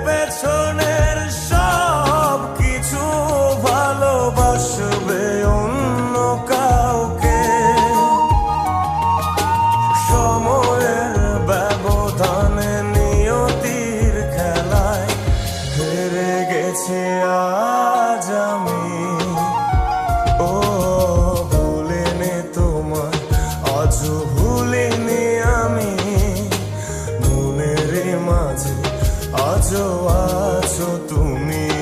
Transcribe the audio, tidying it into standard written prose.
পেছনের সব কিছু ভালোবাসবে অন্য কাউকে। সময়ের ব্যবধানে নিয়তির খেলায় হেরে গেছে আজ আমি। ও ভুলিনি তোমায়, আজও ভুলিনি আমি। মনের মাঝে আজও আছো তুমি।